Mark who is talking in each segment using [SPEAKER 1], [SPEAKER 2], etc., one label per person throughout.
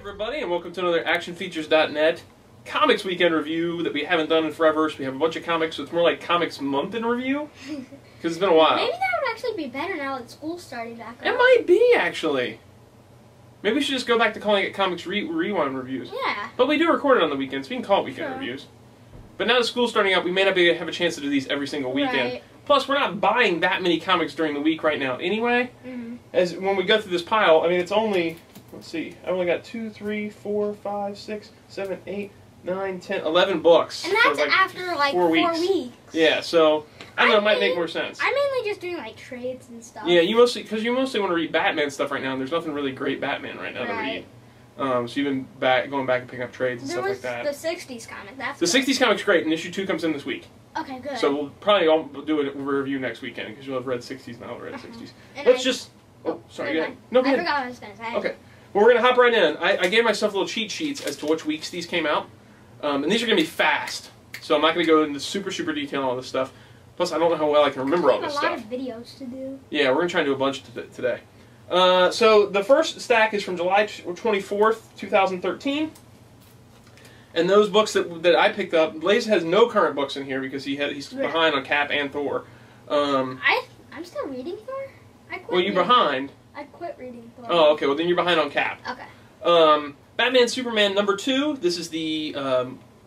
[SPEAKER 1] everybody, and welcome to another ActionFeatures.net Comics Weekend review that we haven't done in forever. So we have a bunch of comics, so it's more like Comics Month in review, because it's been a while.
[SPEAKER 2] Maybe that would actually be better now that school's starting back up.
[SPEAKER 1] It might be, actually. Maybe we should just go back to calling it Comics Rewind Reviews.
[SPEAKER 2] Yeah.
[SPEAKER 1] But we do record it on the weekends, so we can call it Weekend Reviews. But now that school's starting out, we may not have a chance to do these every single weekend.
[SPEAKER 2] Right.
[SPEAKER 1] Plus, we're not buying that many comics during the week right now anyway.
[SPEAKER 2] Mm-hmm.
[SPEAKER 1] As when we go through this pile, I mean, it's only... Let's see. I only got 2, 3, 4, 5, 6, 7, 8, 9, 10, 11 books.
[SPEAKER 2] And that's
[SPEAKER 1] like
[SPEAKER 2] after like 4 weeks.
[SPEAKER 1] Yeah, so I don't know. It might make more sense.
[SPEAKER 2] I'm mainly just doing like trades and stuff.
[SPEAKER 1] Yeah, you mostly want to read Batman stuff right now, and there's nothing really great Batman right now to read. So you've been going back and picking up trades and stuff like that.
[SPEAKER 2] There was the 60s comic. That's
[SPEAKER 1] the 60s comic's great, and issue 2 comes in this week.
[SPEAKER 2] Okay, good.
[SPEAKER 1] So we'll probably all do a review next weekend because you'll have read 60s and I'll have read 60s.
[SPEAKER 2] And
[SPEAKER 1] Let's just. Oh, sorry. Go ahead. No, go ahead.
[SPEAKER 2] I forgot what I was going to say.
[SPEAKER 1] Okay. Well, we're going to hop right in. I gave myself little cheat sheets as to which weeks these came out. And these are going to be fast. So I'm not going to go into super detail on all this stuff. Plus, I don't know how well I can remember all this stuff.
[SPEAKER 2] We have a lot of videos to do.
[SPEAKER 1] Yeah, we're going to try and do a bunch today. So the first stack is from July 24th, 2013. And those books that I picked up, Blaze has no current books in here because he's behind on Cap and Thor.
[SPEAKER 2] I'm still reading Thor?
[SPEAKER 1] Well, you're behind.
[SPEAKER 2] I quit reading Thor.
[SPEAKER 1] Oh, okay. Well, then you're behind on Cap.
[SPEAKER 2] Okay.
[SPEAKER 1] Batman Superman #2. This is the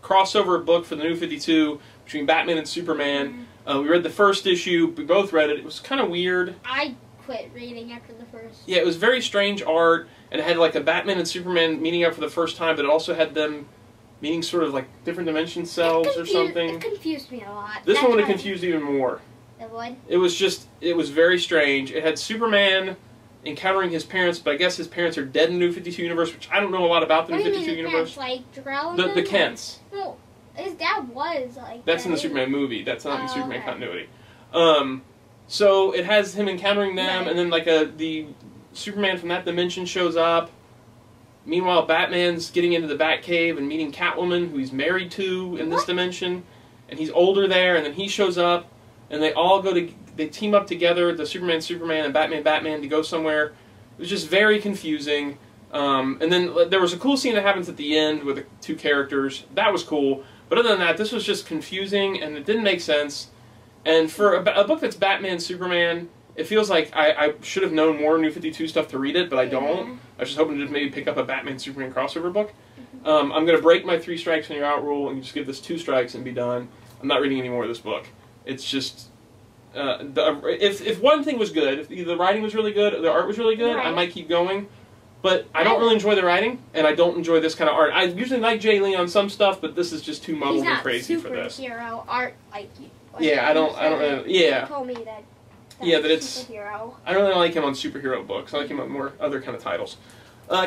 [SPEAKER 1] crossover book for the New 52 between Batman and Superman. We read the first issue. We both read it. It was kind of weird.
[SPEAKER 2] I quit reading after the first.
[SPEAKER 1] Yeah, it was very strange art, and it had like a Batman and Superman meeting up for the first time, but it also had them meeting sort of like different dimension selves or something.
[SPEAKER 2] It confused me a lot.
[SPEAKER 1] This one would have confused even more.
[SPEAKER 2] It would?
[SPEAKER 1] It was very strange. It had Superman encountering his parents, but I guess his parents are dead in the New 52 universe, which I don't know a lot about the New 52 universe.
[SPEAKER 2] Like Jor-El?
[SPEAKER 1] The Kents.
[SPEAKER 2] No, his dad was like.
[SPEAKER 1] That's in the Superman movie. That's not in the Superman continuity. So it has him encountering them, and then like the Superman from that dimension shows up. Meanwhile, Batman's getting into the Batcave and meeting Catwoman, who he's married to in this dimension, and he's older there. And then he shows up, and they all they team up together, the Superman and Batman to go somewhere. It was just very confusing. And then there was a cool scene that happens at the end with the two characters. That was cool. But other than that, this was just confusing, and it didn't make sense. And for a book that's Batman, Superman, it feels like I should have known more New 52 stuff to read it, but I don't. I was just hoping to just maybe pick up a Batman, Superman crossover book. I'm going to break my 3 strikes on your out rule and just give this 2 strikes and be done. I'm not reading any more of this book. It's just... if one thing was good, if either the writing was really good or the art was really good, I might keep going. But I don't really enjoy the writing, and I don't enjoy this kind of art. I usually like Jay Lee on some stuff, but this is just too muddled and crazy for this.
[SPEAKER 2] Superhero art like you.
[SPEAKER 1] Yeah, I don't really. Yeah.
[SPEAKER 2] You told me that.
[SPEAKER 1] That it's.
[SPEAKER 2] Superhero.
[SPEAKER 1] I don't really like him on superhero books. I like him on more other kind of titles.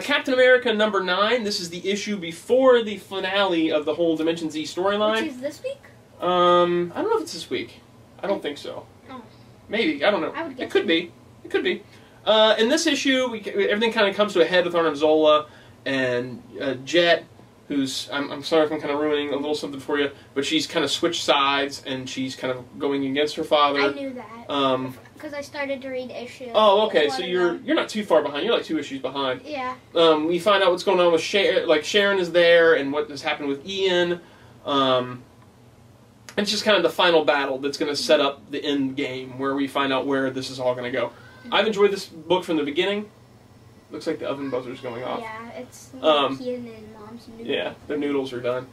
[SPEAKER 1] Captain America #9. This is the issue before the finale of the whole Dimension Z storyline.
[SPEAKER 2] Which is this week?
[SPEAKER 1] I don't know if it's this week. I don't think so.
[SPEAKER 2] Oh.
[SPEAKER 1] Maybe. I don't know.
[SPEAKER 2] I would guess
[SPEAKER 1] it could be. It could be. In this issue, everything kind of comes to a head with Arnim Zola and Jet, who's, I'm sorry if I'm kind of ruining a little something for you, but she's kind of switched sides, and she's kind of going against her father.
[SPEAKER 2] I knew that. Because I started to read issue.
[SPEAKER 1] Oh, okay, so you're not too far behind. You're like 2 issues behind.
[SPEAKER 2] Yeah.
[SPEAKER 1] We find out what's going on with Sharon, like Sharon is there, and what has happened with Ian. It's just kind of the final battle that's going to set up the end game, where we find out where this is all going to go. I've enjoyed this book from the beginning. Looks like the oven buzzer's going off.
[SPEAKER 2] Yeah, it's Ian and Mom's noodles.
[SPEAKER 1] Yeah, the noodles are done.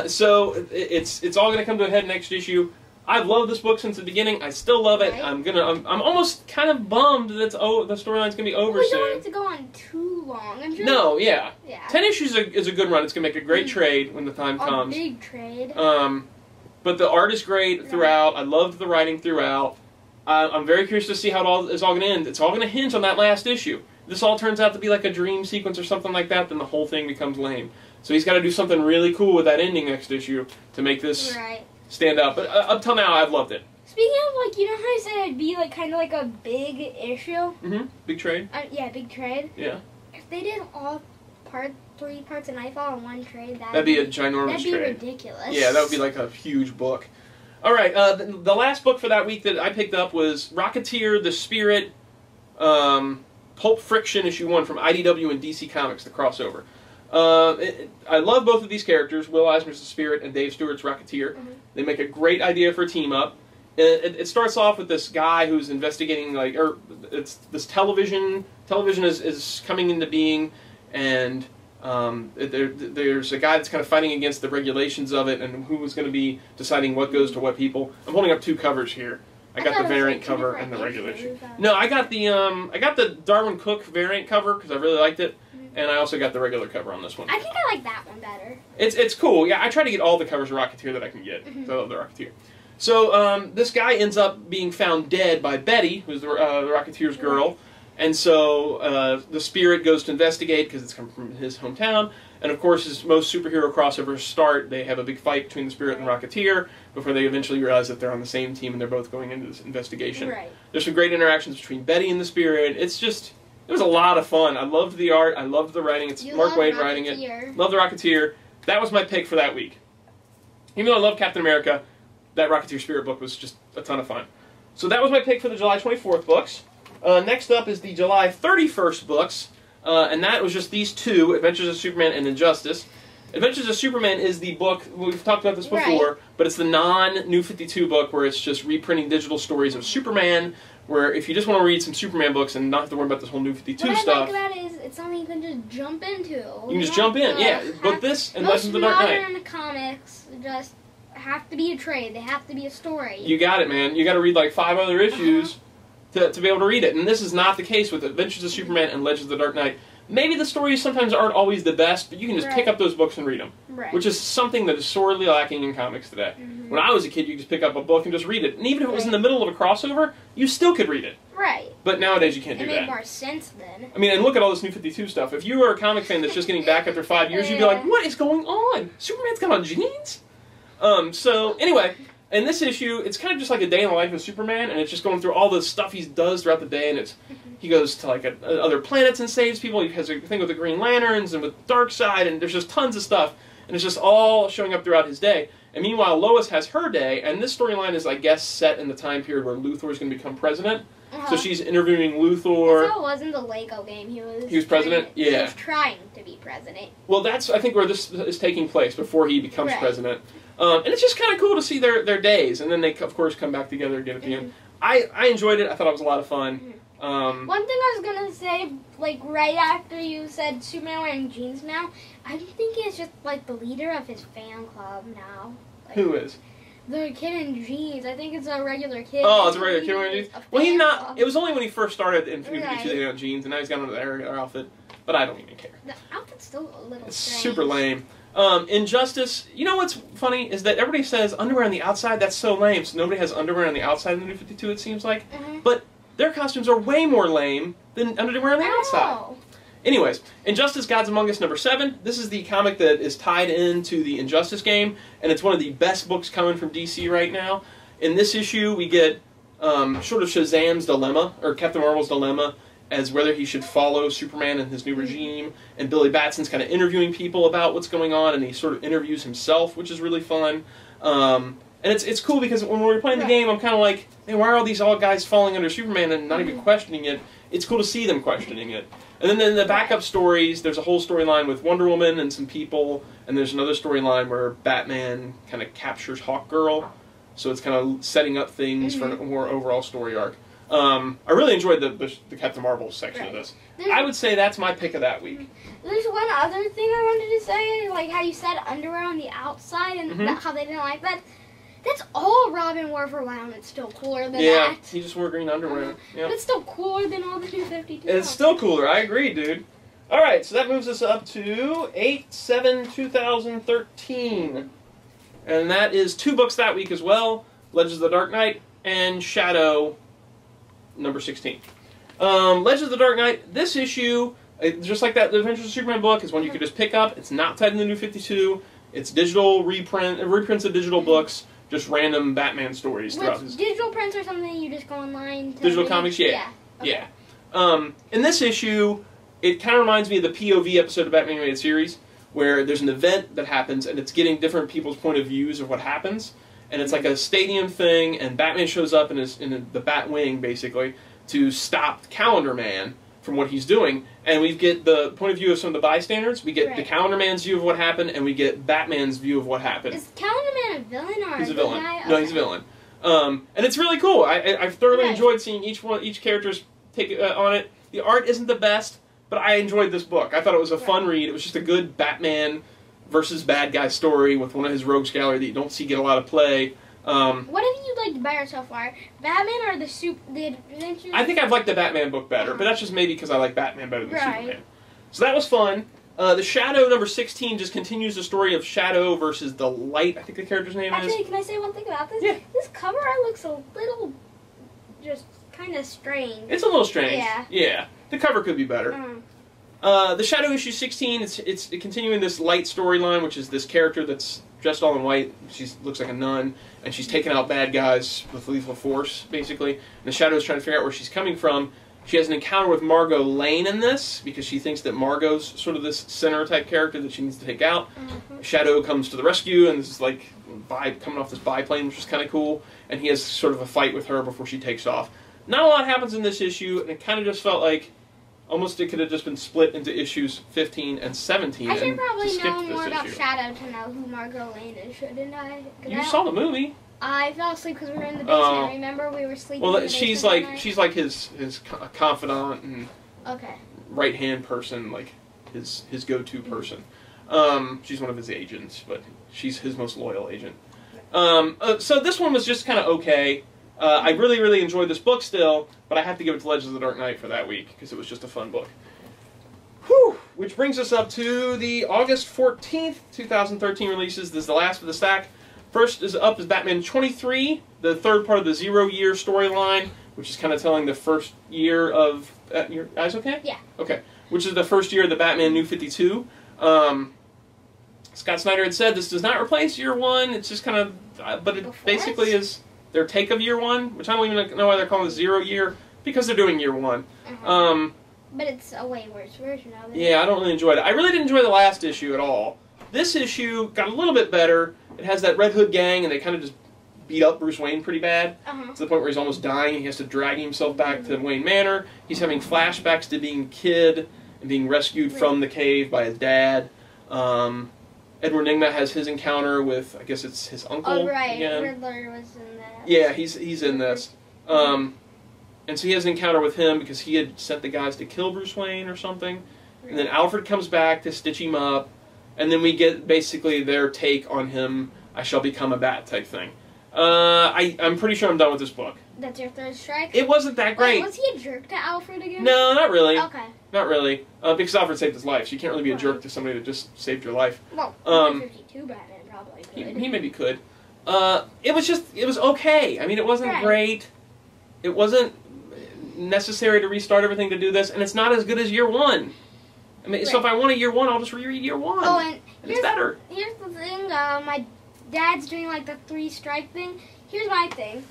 [SPEAKER 1] So it's all going to come to a head next issue. I've loved this book since the beginning. I still love it. I'm almost kind of bummed that the storyline's going to be over soon.
[SPEAKER 2] We don't want it to go on too long. I'm sure.
[SPEAKER 1] No, yeah. 10 issues is a good run. It's going to make a great trade when the time comes.
[SPEAKER 2] A big trade.
[SPEAKER 1] But the art is great throughout. I loved the writing throughout. I'm very curious to see how it's all going to end. It's all going to hinge on that last issue. If this all turns out to be like a dream sequence or something like that, then the whole thing becomes lame. So he's got to do something really cool with that ending next issue to make this stand out. But up till now, I've loved it.
[SPEAKER 2] Speaking of, like, you know how I said it'd be like kind of like a big issue?
[SPEAKER 1] Mm-hmm. Big trade?
[SPEAKER 2] Yeah, big trade.
[SPEAKER 1] Yeah.
[SPEAKER 2] If they did all 3 parts of Nightfall in one trade,
[SPEAKER 1] that'd be a ginormous trade.
[SPEAKER 2] That'd be ridiculous.
[SPEAKER 1] Yeah, that would be like a huge book. All right, the last book for that week that I picked up was Rocketeer The Spirit, Pulp Friction issue 1 from IDW and DC Comics, the crossover. I love both of these characters, Will Eisner's The Spirit and Dave Stewart's Rocketeer. They make a great idea for a team-up. It starts off with this guy who's investigating, it's this television. Television is coming into being, and there's a guy that's kind of fighting against the regulations of it, and who is going to be deciding what goes to what people. I'm holding up 2 covers here. I got the variant cover and the regular issue. No, I got the Darwin Cook variant cover because I really liked it, and I also got the regular cover on this one.
[SPEAKER 2] I think I like that one better.
[SPEAKER 1] It's cool. Yeah, I try to get all the covers of Rocketeer that I can get. I love the Rocketeer. So this guy ends up being found dead by Betty, who's the Rocketeer's girl, and so the Spirit goes to investigate because it's come from his hometown. And of course, as most superhero crossovers start, they have a big fight between the Spirit and Rocketeer before they eventually realize that they're on the same team and they're both going into this investigation. There's some great interactions between Betty and the Spirit. It was a lot of fun. I loved the art. I loved the writing. It's Mark Waid writing it. Love the Rocketeer. That was my pick for that week. Even though I love Captain America, that Rocketeer Spirit book was just a ton of fun. So that was my pick for the July 24th books. Next up is the July 31st books, and that was just these 2, Adventures of Superman and Injustice. Adventures of Superman is the book, we've talked about this before, but it's the non-New 52 book where it's just reprinting digital stories of Superman, where if you just want to read some Superman books and not have to worry about this whole New 52 stuff.
[SPEAKER 2] What I like about it is it's something you can just jump into.
[SPEAKER 1] You can just jump in, yeah. But this and Legends of the Dark Knight.
[SPEAKER 2] Modern comics just have to be a trade. They have to be a story.
[SPEAKER 1] You got it, man. You got to read like 5 other issues to be able to read it. And this is not the case with Adventures of Superman and Legends of the Dark Knight. Maybe the stories sometimes aren't always the best, but you can just pick up those books and read them. Which is something that is sorely lacking in comics today. When I was a kid, you could just pick up a book and just read it. And even if it was in the middle of a crossover, you still could read it. But nowadays you can't do that.
[SPEAKER 2] It made more sense then.
[SPEAKER 1] I mean, and look at all this New 52 stuff. If you were a comic fan that's just getting back after 5 years, you'd be like, what is going on? Superman's got on jeans? So, anyway, in this issue, it's kind of just like a day in the life of Superman, and it's just going through all the stuff he does throughout the day, and he goes to like other planets and saves people. He has a thing with the Green Lanterns and with Darkseid, and there's just tons of stuff, and it's just all showing up throughout his day. And meanwhile, Lois has her day, and this storyline is, I guess, set in the time period where Luthor is going to become president. So she's interviewing Luthor.
[SPEAKER 2] That's how it was in the Lego game. He was
[SPEAKER 1] president? Yeah.
[SPEAKER 2] He was trying to be president.
[SPEAKER 1] Well, that's, I think, where this is taking place, before he becomes president. And it's just kind of cool to see their days, and then they, of course, come back together again at the end. I enjoyed it. I thought it was a lot of fun.
[SPEAKER 2] One thing I was going to say, like, right after you said Superman wearing jeans now, I'm thinking it's just, like, the leader of his fan club now. Like,
[SPEAKER 1] who is?
[SPEAKER 2] The kid in jeans. I think it's a regular kid.
[SPEAKER 1] Oh, it's a regular kid wearing jeans? Well, he's not. It was only when he first started in 52 that he had jeans, and now he's got another outfit. But I don't even care.
[SPEAKER 2] The outfit's still a little
[SPEAKER 1] It's
[SPEAKER 2] strange.
[SPEAKER 1] super lame. Injustice, you know what's funny is that everybody says underwear on the outside, that's so lame. So nobody has underwear on the outside in the New 52, it seems like. But their costumes are way more lame than underwear on the outside. Anyways, Injustice Gods Among Us #7. This is the comic that is tied into the Injustice game, and it's one of the best books coming from DC right now. In this issue, we get sort of Shazam's dilemma, or Captain Marvel's dilemma, as whether he should follow Superman and his new regime, and Billy Batson's kind of interviewing people about what's going on, and he sort of interviews himself, which is really fun. And it's cool because when we were playing the game, I'm kind of like, hey, why are all these guys falling under Superman and not even questioning it? It's cool to see them questioning it. And then in the backup stories, there's a whole storyline with Wonder Woman and some people, and there's another storyline where Batman kind of captures Hawkgirl, so it's kind of setting up things for a more overall story arc. I really enjoyed the Captain Marvel section of this. I would say that's my pick of that week.
[SPEAKER 2] There's one other thing I wanted to say, like how you said underwear on the outside and how they didn't like that. That's all Robin wore for a while, and it's still cooler than that.
[SPEAKER 1] Yeah, he just wore green underwear.
[SPEAKER 2] But it's still cooler than all the New 52.
[SPEAKER 1] It's still cooler, I agree, dude. Alright, so that moves us up to 8/7/2013. And that is 2 books that week as well, Legends of the Dark Knight and Shadow #16. Legends of the Dark Knight, this issue, just like that Adventures of Superman book, is one you could just pick up. It's not tied in the New 52. It's digital reprints of digital books, just random Batman stories throughout his...
[SPEAKER 2] Digital prints or something you just go online to
[SPEAKER 1] digital comics, yeah.
[SPEAKER 2] Okay.
[SPEAKER 1] Yeah. In this issue, it kind of reminds me of the POV episode of Batman Animated Series, where there's an event that happens, and it's getting different people's point of views of what happens. And it's like a stadium thing, and Batman shows up in the Batwing, basically, to stop Calendar Man from what he's doing. And we get the point of view of some of the bystanders. We get the Calendar Man's view of what happened, and we get Batman's view of what happened.
[SPEAKER 2] Is Calendar Man a villain or
[SPEAKER 1] he's a
[SPEAKER 2] good
[SPEAKER 1] villain?
[SPEAKER 2] guy?
[SPEAKER 1] No,
[SPEAKER 2] Okay.
[SPEAKER 1] he's a villain. And it's really cool. I've thoroughly enjoyed seeing each character's take on it. The art isn't the best, but I enjoyed this book. I thought it was a fun read. It was just a good Batman versus bad guy story with one of his rogues gallery that you don't see get a lot of play.
[SPEAKER 2] What have you liked better so far, Batman or the Adventures?
[SPEAKER 1] I think I've liked the Batman book better, but that's just maybe because I like Batman better than Superman. So that was fun. The Shadow number 16 just continues the story of Shadow versus the Light, I think the character's name is.
[SPEAKER 2] Actually, can I say one thing about this?
[SPEAKER 1] Yeah.
[SPEAKER 2] This cover looks a little just kind of strange.
[SPEAKER 1] It's a little strange.
[SPEAKER 2] Yeah.
[SPEAKER 1] Yeah. The cover could be better. The Shadow issue 16, it's continuing this Light storyline, which is this character that's dressed all in white. She looks like a nun, and she's taking out bad guys with lethal force, basically. And the Shadow's trying to figure out where she's coming from. She has an encounter with Margot Lane in this, because she thinks that Margot's sort of this center-type character that she needs to take out. Shadow comes to the rescue, and this is like coming off this biplane, which is kind of cool. And he has sort of a fight with her before she takes off. Not a lot happens in this issue, and it kind of just felt like almost it could have just been split into issues 15 and 17.
[SPEAKER 2] I should probably know more about
[SPEAKER 1] issue.
[SPEAKER 2] Shadow to know who Margot Lane is, shouldn't I?
[SPEAKER 1] You saw the movie.
[SPEAKER 2] I fell asleep because we were in the basement. Remember, we were sleeping.
[SPEAKER 1] Well,
[SPEAKER 2] in the
[SPEAKER 1] she's
[SPEAKER 2] basement
[SPEAKER 1] like his confidant and
[SPEAKER 2] okay.
[SPEAKER 1] right hand person, like his go-to person. She's one of his agents, but she's his most loyal agent. So this one was just kind of okay. I really enjoyed this book still, but I have to give it to Legends of the Dark Knight for that week because it was just a fun book. Whew! Which brings us up to the August 14th, 2013 releases. This is the last of the stack. First is Batman 23, the third part of the 0-year storyline, which is kind of telling the first year of... your eyes okay?
[SPEAKER 2] Yeah.
[SPEAKER 1] Okay. Which is the first year of the Batman New 52. Scott Snyder had said this does not replace year one. It's just kind of... but it basically is their take of year one, which I don't even know why they're calling it 0 year, because they're doing year one.
[SPEAKER 2] But it's a way worse version of it.
[SPEAKER 1] Yeah, I don't really enjoy it. I really didn't enjoy the last issue at all. This issue got a little bit better. It has that Red Hood gang, and they kind of just beat up Bruce Wayne pretty bad, to the point where he's almost dying. He has to drag himself back to Wayne Manor. He's having flashbacks to being a kid and being rescued from the cave by his dad. Edward Nygma has his encounter with, I guess it's his uncle.
[SPEAKER 2] Oh, right.
[SPEAKER 1] Again.
[SPEAKER 2] Riddler was in that.
[SPEAKER 1] Yeah, he's in this. And so he has an encounter with him because he had sent the guys to kill Bruce Wayne or something. And then Alfred comes back to stitch him up. And then we get basically their take on him, I shall become a bat type thing. I'm pretty sure I'm done with this book.
[SPEAKER 2] That's your third strike?
[SPEAKER 1] It wasn't that great.
[SPEAKER 2] Wait, was he a jerk to Alfred again?
[SPEAKER 1] No, not really.
[SPEAKER 2] Okay.
[SPEAKER 1] Not really. Because Alfred saved his life, so you can't really be a jerk to somebody that just saved your life.
[SPEAKER 2] Well, 52 Batman probably could.
[SPEAKER 1] He maybe could. It was okay. I mean, it wasn't great. It wasn't necessary to restart everything to do this, and it's not as good as year one. I mean, so if I want a year one, I'll just reread year one.
[SPEAKER 2] Oh, and
[SPEAKER 1] it's better.
[SPEAKER 2] Here's the thing, my dad's doing like the 3-strike thing. Here's my thing.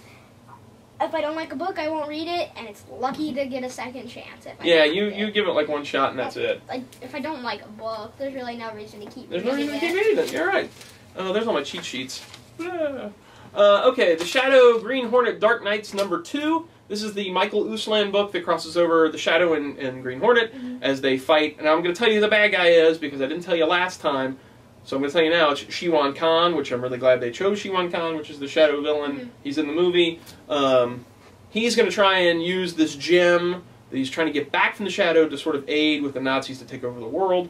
[SPEAKER 2] If I don't like a book, I won't read it, and it's lucky to get a second chance. If I
[SPEAKER 1] you give it like one shot and that's it.
[SPEAKER 2] Like, if I don't like a book, there's really no reason to keep
[SPEAKER 1] reading it. There's no reason to keep reading it. You're right. There's all my cheat sheets. Okay, The Shadow, Green Hornet, Dark Knights #2. This is the Michael Uslan book that crosses over the Shadow and Green Hornet as they fight. And I'm going to tell you who the bad guy is because I didn't tell you last time. So I'm going to tell you now. It's Shiwan Khan, which I'm really glad they chose Shiwan Khan, which is the Shadow villain. He's in the movie. He's going to try and use this gem that he's trying to get back from the Shadow to sort of aid with the Nazis to take over the world.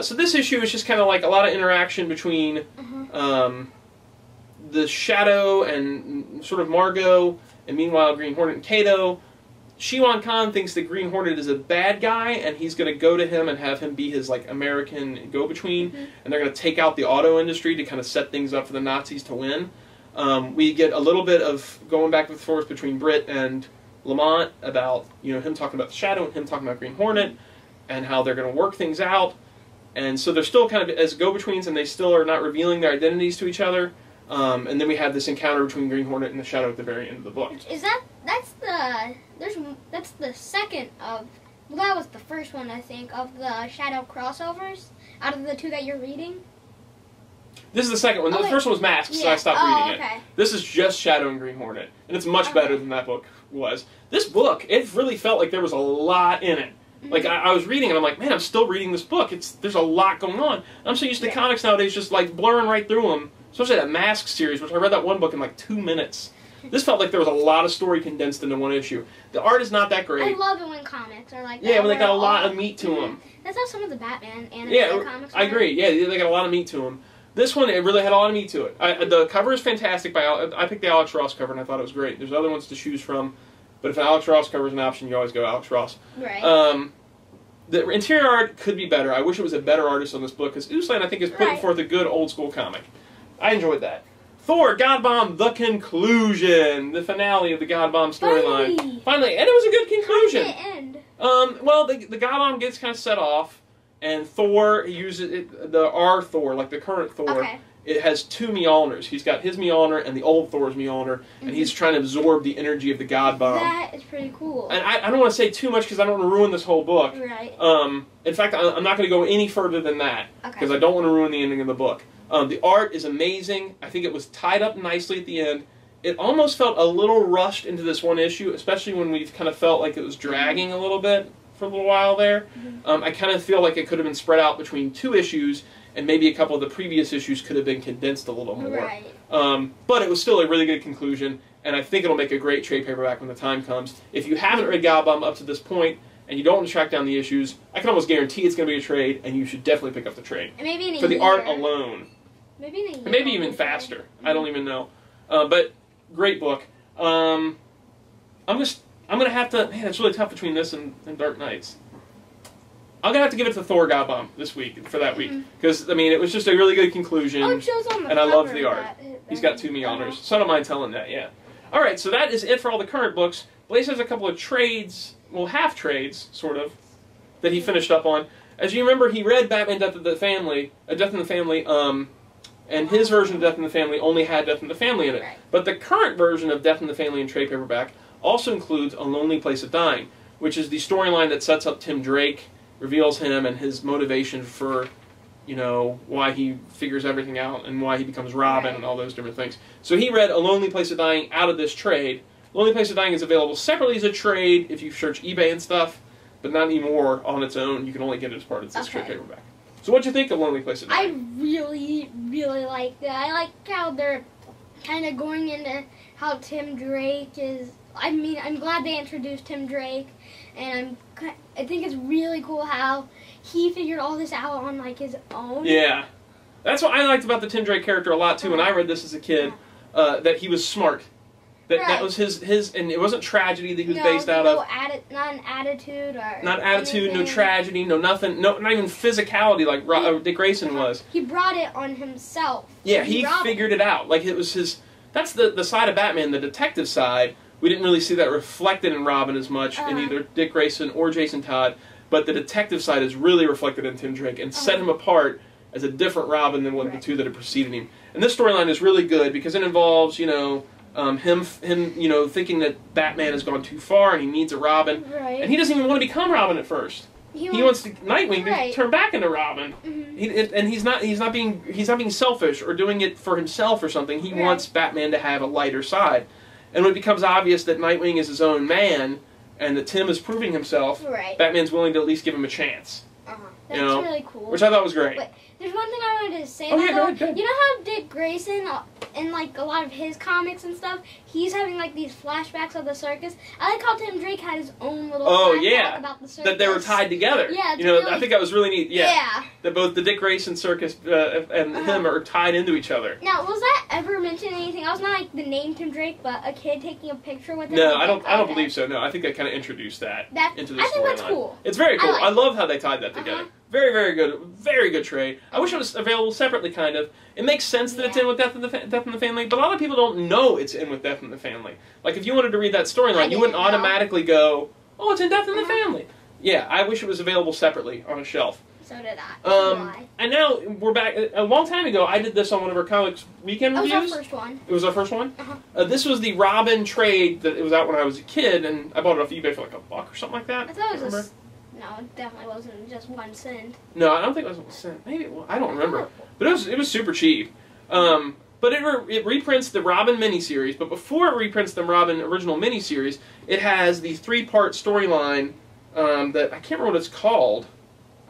[SPEAKER 1] So this issue is just kind of like a lot of interaction between the Shadow and sort of Margot, and meanwhile Green Hornet and Kato. Shiwan Khan thinks that Green Hornet is a bad guy, and he's going to go to him and have him be his like American go-between, and they're going to take out the auto industry to kind of set things up for the Nazis to win. We get a little bit of going back and forth between Britt and Lamont about him talking about the Shadow and him talking about Green Hornet, and how they're going to work things out. And so they're still kind of as go-betweens, and they still are not revealing their identities to each other. And then we have this encounter between Green Hornet and the Shadow at the very end of the book.
[SPEAKER 2] Is that's the second of, well, that was the first one, I think, of the Shadow crossovers out of the two that you're reading?
[SPEAKER 1] This is the second one. The first one was Masks, so I stopped reading it. This is just Shadow and Green Hornet, and it's much better than that book was. This book, it really felt like there was a lot in it. Like, I was reading it, I'm like, man, I'm still reading this book. There's a lot going on. I'm so used to comics nowadays just, like, blurring right through them. Especially that Mask series, which I read that one book in, like, 2 minutes. This felt like there was a lot of story condensed into one issue. The art is not that great.
[SPEAKER 2] I love it when comics are like that.
[SPEAKER 1] Yeah, when they got a lot of meat to them.
[SPEAKER 2] That's how some of the Batman animated comics are.
[SPEAKER 1] I agree. Yeah, they got a lot of meat to them. This one, it really had a lot of meat to it. The cover is fantastic. I picked the Alex Ross cover, and I thought it was great. There's other ones to choose from, but if an Alex Ross cover is an option, you always go Alex Ross.
[SPEAKER 2] Right.
[SPEAKER 1] The interior art could be better. I wish it was a better artist on this book, because Uslan, I think, is putting forth a good old-school comic. I enjoyed that. Thor God Bomb, the conclusion, the finale of the God Bomb storyline. Finally, and it was a good conclusion.
[SPEAKER 2] How did it end?
[SPEAKER 1] Well, the God Bomb gets kind of set off, and Thor uses our Thor, like the current Thor.
[SPEAKER 2] Okay.
[SPEAKER 1] It has 2 Mjolnirs. He's got his Mjolnir and the old Thor's Mjolnir, and he's trying to absorb the energy of the God Bomb.
[SPEAKER 2] That is pretty cool.
[SPEAKER 1] And I don't want to say too much because I don't want to ruin this whole book.
[SPEAKER 2] Right.
[SPEAKER 1] In fact, I'm not going to go any further than that because I don't want to ruin the ending of the book. The art is amazing. I think it was tied up nicely at the end. It almost felt a little rushed into this one issue, especially when we kind of felt like it was dragging a little bit for a little while there. I kind of feel like it could have been spread out between 2 issues, and maybe a couple of the previous issues could have been condensed a little more.
[SPEAKER 2] Right.
[SPEAKER 1] But it was still a really good conclusion, and I think it'll make a great trade paperback when the time comes. If you haven't read God Bomb up to this point, and you don't want to track down the issues, I can almost guarantee it's going to be a trade, and you should definitely pick up the trade.
[SPEAKER 2] And maybe in a
[SPEAKER 1] for the
[SPEAKER 2] year.
[SPEAKER 1] art alone.
[SPEAKER 2] Maybe in a year.
[SPEAKER 1] And maybe even faster. I don't even know. But great book. I'm gonna have to. Man, it's really tough between this and Dark Knights. I'm gonna have to give it to Thor God Bomb this week for that week because I mean it was just a really good conclusion.
[SPEAKER 2] Oh, it shows on the
[SPEAKER 1] and I love the
[SPEAKER 2] cover
[SPEAKER 1] art. He's got 2 Mjolnirs. So I don't mind telling that. Yeah. All right, so that is it for all the current books. Blaze has a couple of trades, well, half trades, sort of, that he finished up on. As you remember, he read Batman Death in the Family, and his version of Death in the Family only had Death in the Family in it.
[SPEAKER 2] Right.
[SPEAKER 1] But the current version of Death in the Family in trade paperback also includes A Lonely Place of Dying, which is the storyline that sets up Tim Drake, reveals him and his motivation for, you know, why he figures everything out and why he becomes Robin and all those different things. So he read A Lonely Place of Dying out of this trade. Lonely Place of Dying is available separately as a trade if you search eBay and stuff, but not anymore on its own. You can only get it as part of this trade paperback. So what'd you think of Lonely Place of Dying?
[SPEAKER 2] I really, really liked it. I like how they're kind of going into how Tim Drake is. I mean, I'm glad they introduced Tim Drake, and I think it's really cool how he figured all this out on like his own.
[SPEAKER 1] Yeah, that's what I liked about the Tim Drake character a lot too. When I read this as a kid, that he was smart. That was his, and it wasn't tragedy that he was based out of.
[SPEAKER 2] Not an attitude or.
[SPEAKER 1] Not attitude,
[SPEAKER 2] anything.
[SPEAKER 1] no tragedy, no nothing, not even physicality like Dick Grayson was.
[SPEAKER 2] He brought it on himself.
[SPEAKER 1] Yeah, he figured it out. Like it was his. That's the side of Batman, the detective side. We didn't really see that reflected in Robin as much in either Dick Grayson or Jason Todd, but the detective side is really reflected in Tim Drake and set him apart as a different Robin than one of the 2 that had preceded him. And this storyline is really good because it involves, you know, him, you know, thinking that Batman has gone too far and he needs a Robin, and he doesn't even want to become Robin at first. He wants Nightwing to turn back into Robin, and he's not being selfish or doing it for himself or something. He wants Batman to have a lighter side, and when it becomes obvious that Nightwing is his own man and that Tim is proving himself, Batman's willing to at least give him a chance.
[SPEAKER 2] That's really cool.
[SPEAKER 1] Which I thought was great.
[SPEAKER 2] But there's one thing I wanted to say.
[SPEAKER 1] Oh, yeah, go ahead.
[SPEAKER 2] You know how Dick Grayson, in like a lot of his comics and stuff, he's having like these flashbacks of the circus. I like how Tim Drake had his own little flashback about the circus.
[SPEAKER 1] That they were tied together.
[SPEAKER 2] Yeah,
[SPEAKER 1] you know, really, I think that was really neat.
[SPEAKER 2] Yeah.
[SPEAKER 1] That both the Dick Grayson circus and him are tied into each other.
[SPEAKER 2] Now, was that ever mentioned in anything? I was not like the name Tim Drake, but a kid taking a picture with him.
[SPEAKER 1] No, I don't believe so. No, I think they kind of introduced that into the storyline.
[SPEAKER 2] I think that's cool.
[SPEAKER 1] It's very cool. I love how they tied that together. Very, very good. Very good trade. I wish it was available separately, kind of. It makes sense that it's in with Death in the Family, but a lot of people don't know it's in with Death in the Family. Like, if you wanted to read that storyline, you wouldn't automatically go, oh, it's in Death in the Family. Yeah, I wish it was available separately on a shelf.
[SPEAKER 2] So did I.
[SPEAKER 1] And now we're back. A long time ago, I did this on one of our comics weekend reviews.
[SPEAKER 2] It was our first one.
[SPEAKER 1] It was our first one? This was the Robin trade that it was out when I was a kid, and I bought it off eBay for like $1 or something like that.
[SPEAKER 2] I thought it was no, it definitely wasn't just 1 cent.
[SPEAKER 1] No, I don't think it was 1 cent. Maybe I don't remember. But it was super cheap. But it reprints the Robin miniseries. But before it reprints the Robin original miniseries, it has the 3-part storyline that I can't remember what it's called.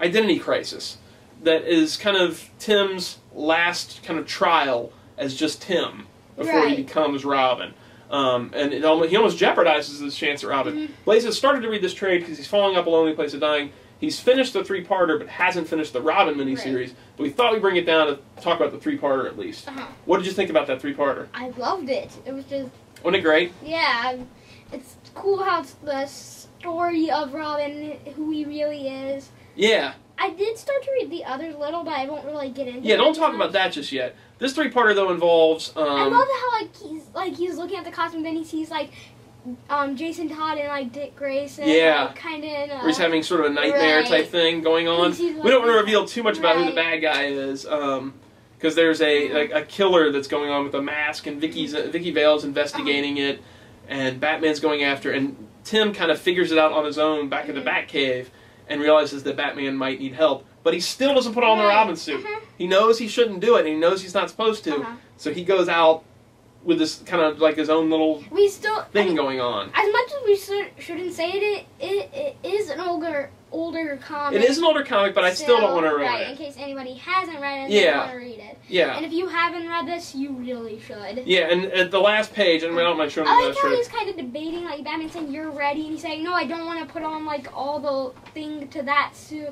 [SPEAKER 1] Identity Crisis. That is kind of Tim's last kind of trial as just Tim before he becomes Robin. And he almost jeopardizes his chance at Robin. Blaze has started to read this trade because he's following up A Lonely Place of Dying. He's finished the 3-parter, but hasn't finished the Robin miniseries. But we thought we'd bring it down to talk about the 3-parter at least. What did you think about that 3-parter?
[SPEAKER 2] I loved it. It was just...
[SPEAKER 1] Wasn't it great?
[SPEAKER 2] Yeah. It's cool how it's the story of Robin, who he really is.
[SPEAKER 1] Yeah.
[SPEAKER 2] I did start to read the others a little, but I won't really get into it.
[SPEAKER 1] Yeah, don't talk about that just yet. This 3-parter, though, involves...
[SPEAKER 2] I love how, he's looking at the costume, then he sees, Jason Todd and, Dick Grayson.
[SPEAKER 1] Yeah.
[SPEAKER 2] Kind of...
[SPEAKER 1] where he's having sort of a nightmare type thing going on. We don't want to reveal too much about who the bad guy is, because there's a killer that's going on with a mask, and Vicky Vale's investigating it, and Batman's going after, and Tim kind of figures it out on his own back in the Batcave, and realizes that Batman might need help, but he still doesn't put on the Robin suit. He knows he shouldn't do it, and he knows he's not supposed to, so he goes out with this kind of his own little thing going on.
[SPEAKER 2] As much as we shouldn't say it is an older comic.
[SPEAKER 1] It is an older comic, but I still don't want to ruin it.
[SPEAKER 2] In case anybody hasn't read it, and want to read it.
[SPEAKER 1] Yeah.
[SPEAKER 2] And if you haven't read this, you really should.
[SPEAKER 1] Yeah, and at the last page, and I don't mind showing you
[SPEAKER 2] I like how he's kind of debating, Batman saying, "You're ready," and he's saying, "No, I don't want to put on all the thing to that suit."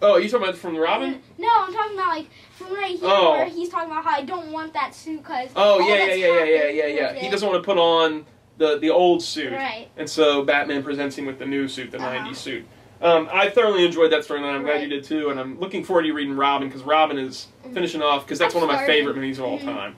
[SPEAKER 1] Oh, are you talking about from the Robin?
[SPEAKER 2] No, I'm talking about from right here where he's talking about how I don't want that suit because.
[SPEAKER 1] Oh yeah. He doesn't want to put on the old suit.
[SPEAKER 2] Right.
[SPEAKER 1] And so Batman presents him with the new suit, the '90s suit. I thoroughly enjoyed that storyline. I'm glad you did too, and I'm looking forward to you reading Robin because Robin is finishing off because that's one of my favorite movies of all time.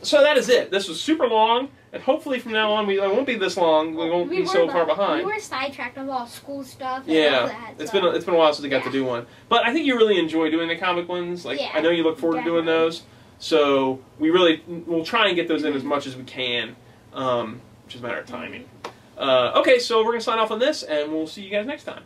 [SPEAKER 1] So that is it. This was super long, and hopefully from now on it won't be this long. We won't be so far behind.
[SPEAKER 2] We were sidetracked with all school stuff.
[SPEAKER 1] And it's been a while since we got to do one, but I think you really enjoy doing the comic ones. I know you look forward to doing those. So we'll try and get those in as much as we can, which is a matter of timing. Okay, so we're gonna sign off on this, and we'll see you guys next time.